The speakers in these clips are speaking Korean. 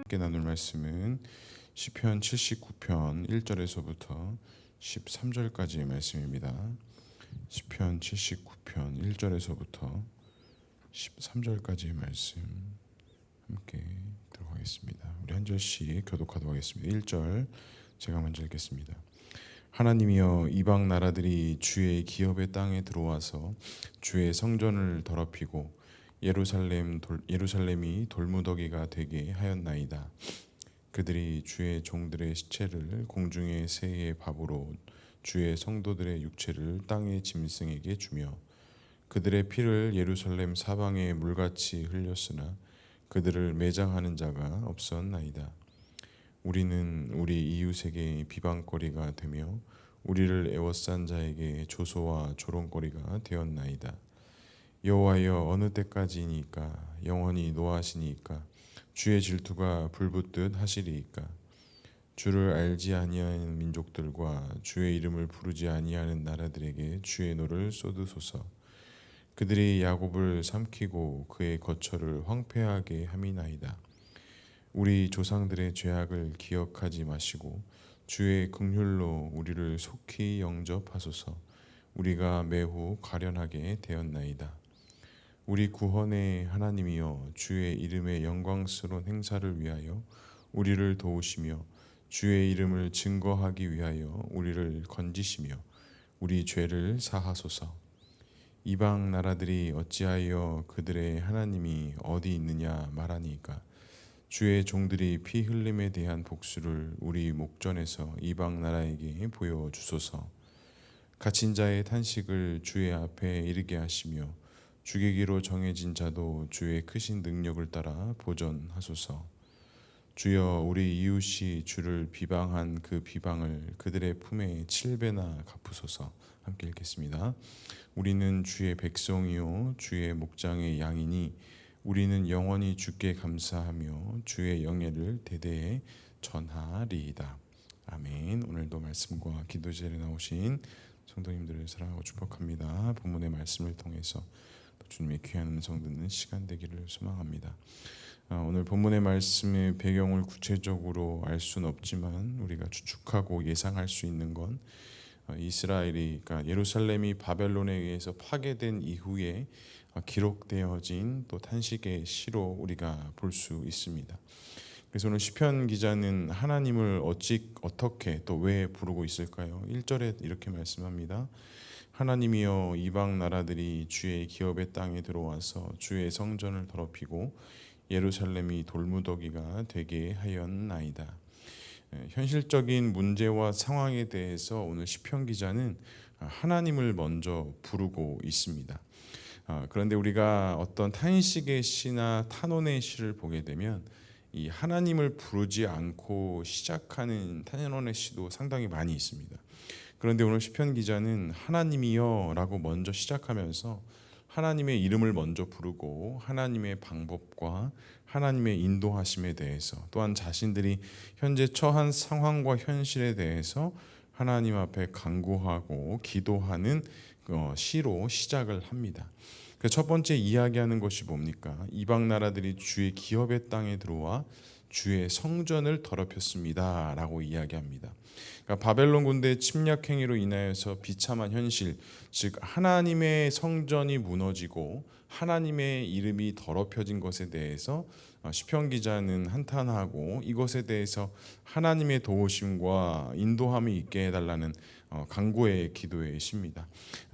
함께 나눌 말씀은 시편 79편 1절에서부터 13절까지의 말씀입니다. 시편 79편 1절에서부터 13절까지의 말씀 함께 들어가겠습니다. 우리 한 절씩 교독하도록 하겠습니다. 1절 제가 먼저 읽겠습니다. 하나님이여, 이방 나라들이 주의 기업의 땅에 들어와서 주의 성전을 더럽히고 예루살렘이 돌무더기가 되게 하였나이다. 그들이 주의 종들의 시체를 공중의 새의 밥으로 주의 성도들의 육체를 땅의 짐승에게 주며 그들의 피를 예루살렘 사방에 물같이 흘렸으나 그들을 매장하는 자가 없었나이다. 우리는 우리 이웃에게 비방거리가 되며 우리를 애워싼 자에게 조소와 조롱거리가 되었나이다. 여호와여, 어느 때까지니까 영원히 노하시니까 주의 질투가 불붙듯 하시리이까. 주를 알지 아니하는 민족들과 주의 이름을 부르지 아니하는 나라들에게 주의 노를 쏟으소서. 그들이 야곱을 삼키고 그의 거처를 황폐하게 함이나이다. 우리 조상들의 죄악을 기억하지 마시고 주의 긍휼로 우리를 속히 영접하소서. 우리가 매우 가련하게 되었나이다. 우리 구원의 하나님이여, 주의 이름의 영광스러운 행사를 위하여 우리를 도우시며 주의 이름을 증거하기 위하여 우리를 건지시며 우리 죄를 사하소서. 이방 나라들이 어찌하여 그들의 하나님이 어디 있느냐 말하니까. 주의 종들이 피 흘림에 대한 복수를 우리 목전에서 이방 나라에게 보여주소서. 갇힌 자의 탄식을 주의 앞에 이르게 하시며 죽이기로 정해진 자도 주의 크신 능력을 따라 보전하소서. 주여, 우리 이웃이 주를 비방한 그 비방을 그들의 품에 7배나 갚으소서. 함께 읽겠습니다. 우리는 주의 백성이요 주의 목장의 양이니 우리는 영원히 주께 감사하며 주의 영예를 대대에 전하리이다. 아멘. 오늘도 말씀과 기도 자리에 나오신 성도님들을 사랑하고 축복합니다. 본문의 말씀을 통해서 주님의 귀한 음성 듣는 시간 되기를 소망합니다. 오늘 본문의 말씀의 배경을 구체적으로 알 수는 없지만 우리가 추측하고 예상할 수 있는 건 이스라엘이, 그러니까 예루살렘이 바벨론에 의해서 파괴된 이후에 기록되어진 또 탄식의 시로 우리가 볼 수 있습니다. 그래서 오늘 시편 기자는 하나님을 어떻게 또 왜 부르고 있을까요? 1절에 이렇게 말씀합니다. 하나님이여, 이방 나라들이 주의 기업의 땅에 들어와서 주의 성전을 더럽히고 예루살렘이 돌무더기가 되게 하였나이다. 현실적인 문제와 상황에 대해서 오늘 시편 기자는 하나님을 먼저 부르고 있습니다. 그런데 우리가 어떤 탄식의 시나 탄원의 시를 보게 되면 이 하나님을 부르지 않고 시작하는 탄원의 시도 상당히 많이 있습니다. 그런데 오늘 시편 기자는 하나님이여 라고 먼저 시작하면서 하나님의 이름을 먼저 부르고 하나님의 방법과 하나님의 인도하심에 대해서, 또한 자신들이 현재 처한 상황과 현실에 대해서 하나님 앞에 간구하고 기도하는 시로 시작을 합니다. 첫 번째 이야기하는 것이 뭡니까? 이방 나라들이 주의 기업의 땅에 들어와 주의 성전을 더럽혔습니다 라고 이야기합니다. 그러니까 바벨론 군대의 침략 행위로 인하여서 비참한 현실, 즉 하나님의 성전이 무너지고 하나님의 이름이 더럽혀진 것에 대해서 시편 기자는 한탄하고 이것에 대해서 하나님의 도우심과 인도함이 있게 해달라는 간구의 기도의 시입니다.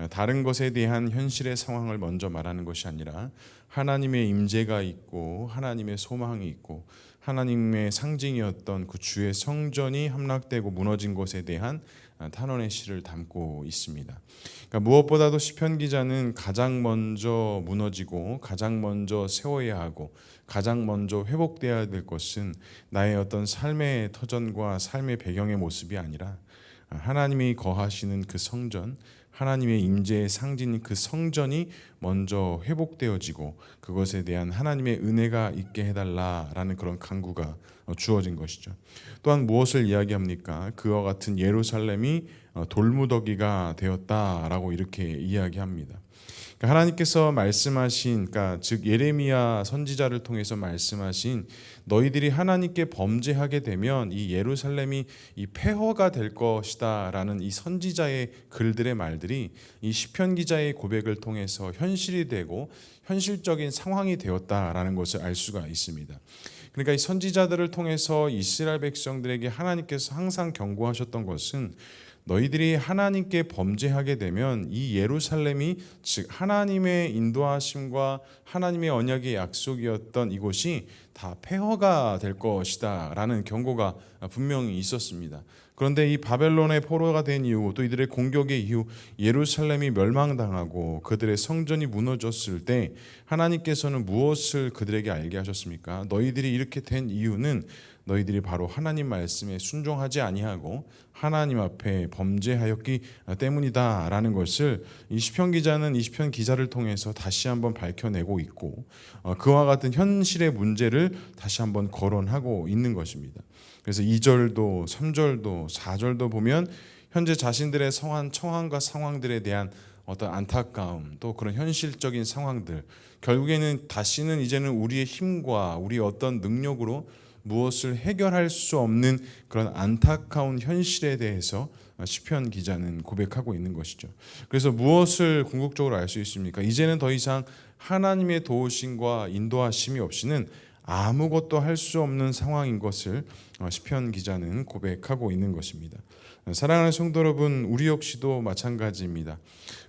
다른 것에 대한 현실의 상황을 먼저 말하는 것이 아니라 하나님의 임재가 있고 하나님의 소망이 있고 하나님의 상징이었던 그 주의 성전이 함락되고 무너진 것에 대한 탄원의 시를 담고 있습니다. 그러니까 무엇보다도 시편 기자는 가장 먼저 무너지고 가장 먼저 세워야 하고 가장 먼저 회복되어야 될 것은 나의 어떤 삶의 터전과 삶의 배경의 모습이 아니라 하나님이 거하시는 그 성전, 하나님의 임재의 상징인 그 성전이 먼저 회복되어지고 그것에 대한 하나님의 은혜가 있게 해달라라는 그런 간구가 주어진 것이죠. 또한 무엇을 이야기합니까? 그와 같은 예루살렘이 돌무더기가 되었다라고 이렇게 이야기합니다. 하나님께서 말씀하신, 그러니까 즉 예레미야 선지자를 통해서 말씀하신 너희들이 하나님께 범죄하게 되면 이 예루살렘이 이 폐허가 될 것이다라는 이 선지자의 글들의 말들이 이 시편 기자의 고백을 통해서 현실이 되고 현실적인 상황이 되었다라는 것을 알 수가 있습니다. 그러니까 이 선지자들을 통해서 이스라엘 백성들에게 하나님께서 항상 경고하셨던 것은 너희들이 하나님께 범죄하게 되면 이 예루살렘이 즉 하나님의 인도하심과 하나님의 언약의 약속이었던 이곳이 다 폐허가 될 것이다 라는 경고가 분명히 있었습니다. 그런데 이 바벨론의 포로가 된 이후 또 이들의 공격의 이후 예루살렘이 멸망당하고 그들의 성전이 무너졌을 때 하나님께서는 무엇을 그들에게 알게 하셨습니까? 너희들이 이렇게 된 이유는 너희들이 바로 하나님 말씀에 순종하지 아니하고 하나님 앞에 범죄하였기 때문이다라는 것을 이 시편 기자는 이 시편 기자를 통해서 다시 한번 밝혀내고 있고 그와 같은 현실의 문제를 다시 한번 거론하고 있는 것입니다. 그래서 2절도 3절도 4절도 보면 현재 자신들의 처함과 상황들에 대한 어떤 안타까움 또 그런 현실적인 상황들, 결국에는 다시는 이제는 우리의 힘과 우리의 어떤 능력으로 무엇을 해결할 수 없는 그런 안타까운 현실에 대해서 시편 기자는 고백하고 있는 것이죠. 그래서 무엇을 궁극적으로 알 수 있습니까? 이제는 더 이상 하나님의 도우심과 인도하심이 없이는 아무것도 할 수 없는 상황인 것을 시편 기자는 고백하고 있는 것입니다. 사랑하는 성도 여러분, 우리 역시도 마찬가지입니다.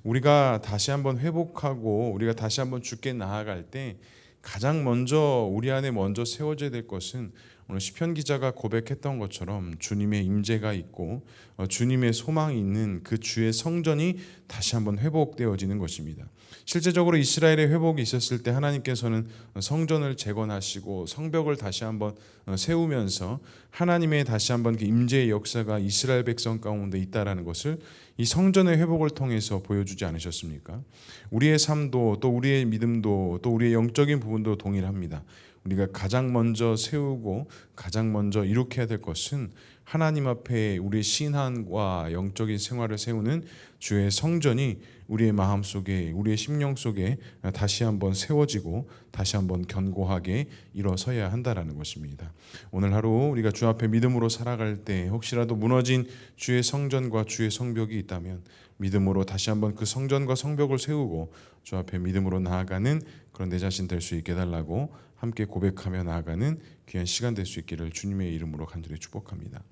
우리가 다시 한번 회복하고 우리가 다시 한번 주께 나아갈 때 가장 먼저 우리 안에 먼저 세워져야 될 것은 오늘 시편 기자가 고백했던 것처럼 주님의 임재가 있고 주님의 소망이 있는 그 주의 성전이 다시 한번 회복되어지는 것입니다. 실제적으로 이스라엘의 회복이 있었을 때 하나님께서는 성전을 재건하시고 성벽을 다시 한번 세우면서 하나님의 다시 한번 그 임재의 역사가 이스라엘 백성 가운데 있다라는 것을 이 성전의 회복을 통해서 보여주지 않으셨습니까? 우리의 삶도 또 우리의 믿음도 또 우리의 영적인 부분도 동일합니다. 우리가 가장 먼저 세우고 가장 먼저 이룩해야 될 것은 하나님 앞에 우리의 신앙과 영적인 생활을 세우는 주의 성전이 우리의 마음속에 우리의 심령 속에 다시 한번 세워지고 다시 한번 견고하게 일어서야 한다라는 것입니다. 오늘 하루 우리가 주 앞에 믿음으로 살아갈 때 혹시라도 무너진 주의 성전과 주의 성벽이 있다면 믿음으로 다시 한번 그 성전과 성벽을 세우고 주 앞에 믿음으로 나아가는 그런 내 자신 될 수 있게 해달라고 함께 고백하며 나아가는 귀한 시간 될 수 있기를 주님의 이름으로 간절히 축복합니다.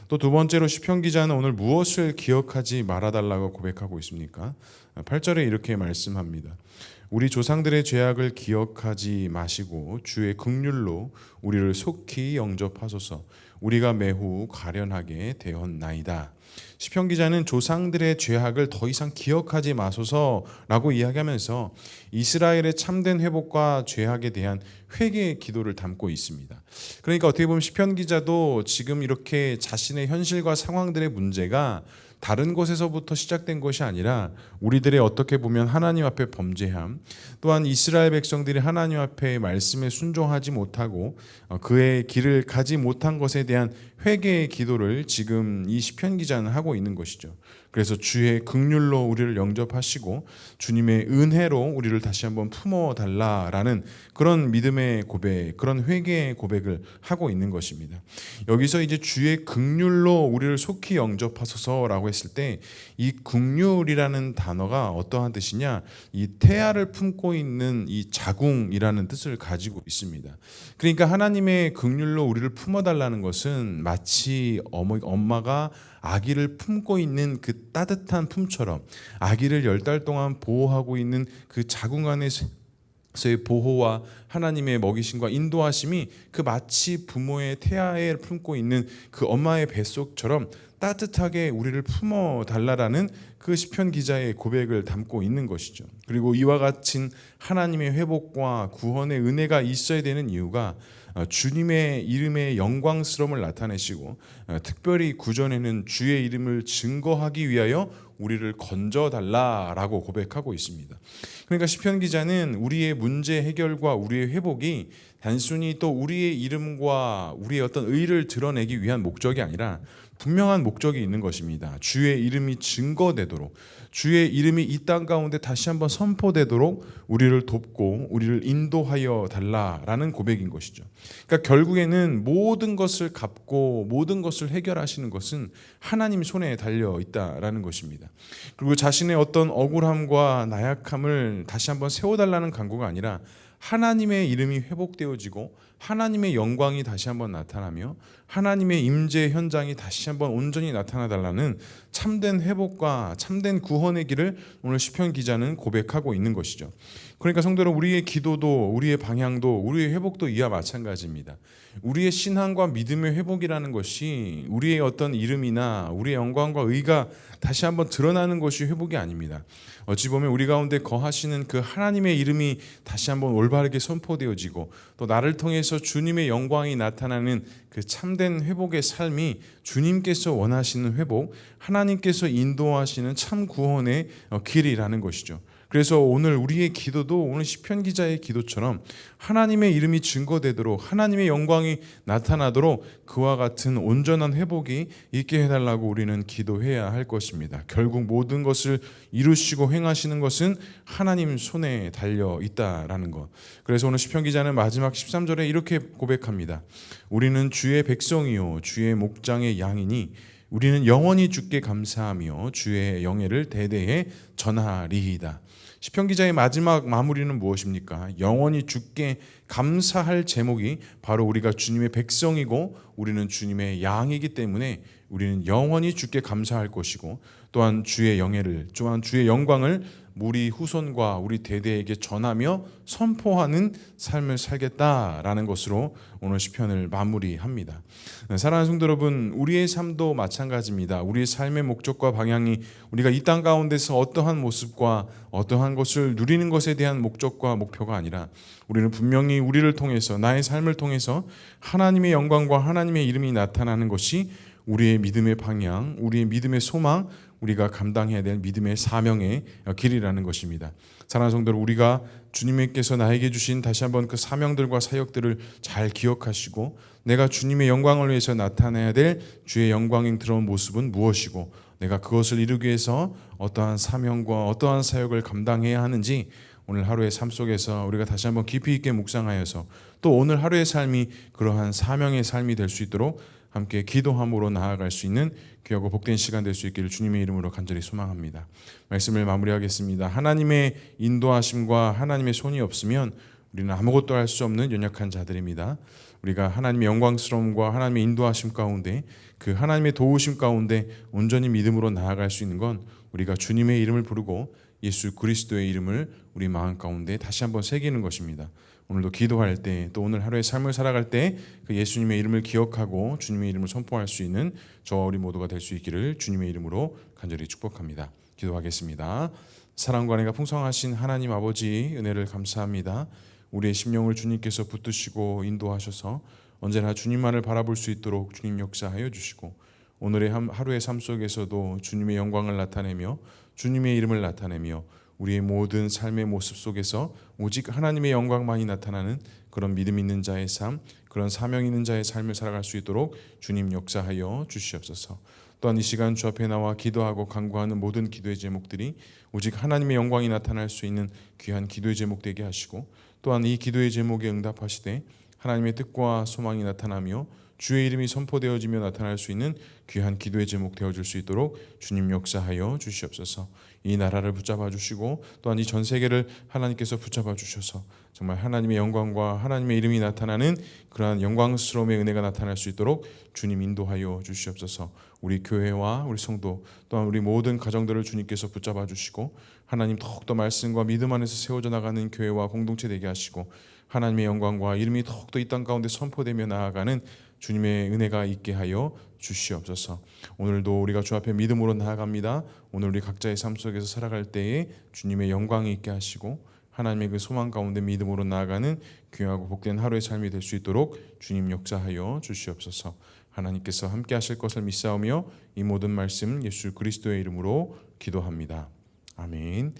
또 두 번째로 시편 기자는 오늘 무엇을 기억하지 말아달라고 고백하고 있습니까? 8절에 이렇게 말씀합니다. 우리 조상들의 죄악을 기억하지 마시고 주의 긍휼로 우리를 속히 영접하소서. 우리가 매우 가련하게 되었나이다. 시편 기자는 조상들의 죄악을 더 이상 기억하지 마소서라고 이야기하면서 이스라엘의 참된 회복과 죄악에 대한 회개의 기도를 담고 있습니다. 그러니까 어떻게 보면 시편 기자도 지금 이렇게 자신의 현실과 상황들의 문제가 다른 곳에서부터 시작된 것이 아니라 우리들의 어떻게 보면 하나님 앞에 범죄함, 또한 이스라엘 백성들이 하나님 앞에 말씀에 순종하지 못하고 그의 길을 가지 못한 것에 대한 회개의 기도를 지금 이 시편 기자는 하고 있는 것이죠. 그래서 주의 긍휼로 우리를 영접하시고 주님의 은혜로 우리를 다시 한번 품어달라라는 그런 믿음의 고백, 그런 회개의 고백을 하고 있는 것입니다. 여기서 이제 주의 긍휼로 우리를 속히 영접하소서라고 했을 때 이 긍휼이라는 단어가 어떠한 뜻이냐, 이 태아를 품고 있는 이 자궁이라는 뜻을 가지고 있습니다. 그러니까 하나님의 긍휼로 우리를 품어달라는 것은 마치 엄마가 아기를 품고 있는 그 따뜻한 품처럼 아기를 10달 동안 보호하고 있는 그 자궁 안에서의 보호와 하나님의 먹이심과 인도하심이 그 마치 부모의 태아에 품고 있는 그 엄마의 뱃속처럼 따뜻하게 우리를 품어달라라는 그 시편 기자의 고백을 담고 있는 것이죠. 그리고 이와 같은 하나님의 회복과 구원의 은혜가 있어야 되는 이유가 주님의 이름의 영광스러움을 나타내시고 특별히 구전에는 주의 이름을 증거하기 위하여 우리를 건져달라라고 고백하고 있습니다. 그러니까 시편 기자는 우리의 문제 해결과 우리의 회복이 단순히 또 우리의 이름과 우리의 어떤 의를 드러내기 위한 목적이 아니라 분명한 목적이 있는 것입니다. 주의 이름이 증거되도록, 주의 이름이 이 땅 가운데 다시 한번 선포되도록 우리를 돕고 우리를 인도하여 달라라는 고백인 것이죠. 그러니까 결국에는 모든 것을 갚고 모든 것을 해결하시는 것은 하나님 손에 달려 있다라는 것입니다. 그리고 자신의 어떤 억울함과 나약함을 다시 한번 세워달라는 간구가 아니라 하나님의 이름이 회복되어지고 하나님의 영광이 다시 한번 나타나며 하나님의 임재 현장이 다시 한번 온전히 나타나달라는 참된 회복과 참된 구원의 길을 오늘 시편 기자는 고백하고 있는 것이죠. 그러니까 성도 여러분, 우리의 기도도 우리의 방향도 우리의 회복도 이와 마찬가지입니다. 우리의 신앙과 믿음의 회복이라는 것이 우리의 어떤 이름이나 우리의 영광과 의가 다시 한번 드러나는 것이 회복이 아닙니다. 어찌 보면 우리 가운데 거하시는 그 하나님의 이름이 다시 한번 올바르게 선포되어지고 또 나를 통해서 주님의 영광이 나타나는 그 참된 회복의 삶이 주님께서 원하시는 회복, 하나님께서 인도하시는 참 구원의 길이라는 것이죠. 그래서 오늘 우리의 기도도 오늘 시편 기자의 기도처럼 하나님의 이름이 증거되도록 하나님의 영광이 나타나도록 그와 같은 온전한 회복이 있게 해달라고 우리는 기도해야 할 것입니다. 결국 모든 것을 이루시고 행하시는 것은 하나님 손에 달려 있다라는 것. 그래서 오늘 시편 기자는 마지막 13절에 이렇게 고백합니다. 우리는 주의 백성이요 주의 목장의 양이니 우리는 영원히 주께 감사하며 주의 영예를 대대에 전하리이다. 시편 기자의 마지막 마무리는 무엇입니까? 영원히 주께 감사할 제목이 바로 우리가 주님의 백성이고 우리는 주님의 양이기 때문에 우리는 영원히 주께 감사할 것이고 또한 주의 영예를, 또한 주의 영광을 우리 후손과 우리 대대에게 전하며 선포하는 삶을 살겠다라는 것으로 오늘 시편을 마무리합니다. 사랑하는 성도 여러분, 우리의 삶도 마찬가지입니다. 우리의 삶의 목적과 방향이 우리가 이 땅 가운데서 어떠한 모습과 어떠한 것을 누리는 것에 대한 목적과 목표가 아니라 우리는 분명히 우리를 통해서 나의 삶을 통해서 하나님의 영광과 하나님의 이름이 나타나는 것이 우리의 믿음의 방향, 우리의 믿음의 소망, 우리가 감당해야 될 믿음의 사명의 길이라는 것입니다. 사랑하는 성도 여러분, 우리가 주님께서 나에게 주신 다시 한번 그 사명들과 사역들을 잘 기억하시고 내가 주님의 영광을 위해서 나타내야 될 주의 영광인 그런 모습은 무엇이고 내가 그것을 이루기 위해서 어떠한 사명과 어떠한 사역을 감당해야 하는지 오늘 하루의 삶 속에서 우리가 다시 한번 깊이 있게 묵상하여서 또 오늘 하루의 삶이 그러한 사명의 삶이 될 수 있도록 함께 기도함으로 나아갈 수 있는 귀하고 복된 시간 될 수 있기를 주님의 이름으로 간절히 소망합니다. 말씀을 마무리하겠습니다. 하나님의 인도하심과 하나님의 손이 없으면 우리는 아무것도 할 수 없는 연약한 자들입니다. 우리가 하나님의 영광스러움과 하나님의 인도하심 가운데 그 하나님의 도우심 가운데 온전히 믿음으로 나아갈 수 있는 건 우리가 주님의 이름을 부르고 예수 그리스도의 이름을 우리 마음 가운데 다시 한번 새기는 것입니다. 오늘도 기도할 때 또 오늘 하루의 삶을 살아갈 때 그 예수님의 이름을 기억하고 주님의 이름을 선포할 수 있는 저와 우리 모두가 될 수 있기를 주님의 이름으로 간절히 축복합니다. 기도하겠습니다. 사랑과 은혜가 풍성하신 하나님 아버지 은혜를 감사합니다. 우리의 심령을 주님께서 붙드시고 인도하셔서 언제나 주님만을 바라볼 수 있도록 주님 역사하여 주시고 오늘의 하루의 삶 속에서도 주님의 영광을 나타내며 주님의 이름을 나타내며 우리의 모든 삶의 모습 속에서 오직 하나님의 영광만이 나타나는 그런 믿음 있는 자의 삶, 그런 사명 있는 자의 삶을 살아갈 수 있도록 주님 역사하여 주시옵소서. 또한 이 시간 주 앞에 나와 기도하고 간구하는 모든 기도의 제목들이 오직 하나님의 영광이 나타날 수 있는 귀한 기도의 제목 되게 하시고 또한 이 기도의 제목에 응답하시되 하나님의 뜻과 소망이 나타나며 주의 이름이 선포되어지며 나타날 수 있는 귀한 기도의 제목 되어줄 수 있도록 주님 역사하여 주시옵소서. 이 나라를 붙잡아 주시고 또한 이 전 세계를 하나님께서 붙잡아 주셔서 정말 하나님의 영광과 하나님의 이름이 나타나는 그러한 영광스러움의 은혜가 나타날 수 있도록 주님 인도하여 주시옵소서. 우리 교회와 우리 성도 또한 우리 모든 가정들을 주님께서 붙잡아 주시고 하나님 더욱더 말씀과 믿음 안에서 세워져 나가는 교회와 공동체 되게 하시고 하나님의 영광과 이름이 더욱더 이 땅 가운데 선포되며 나아가는 주님의 은혜가 있게 하여 주시옵소서. 오늘도 우리가 주 앞에 믿음으로 나아갑니다. 오늘 우리 각자의 삶 속에서 살아갈 때에 주님의 영광이 있게 하시고 하나님의 그 소망 가운데 믿음으로 나아가는 귀하고 복된 하루의 삶이 될 수 있도록 주님 역사하여 주시옵소서. 하나님께서 함께 하실 것을 믿사오며 이 모든 말씀 예수 그리스도의 이름으로 기도합니다. 아멘.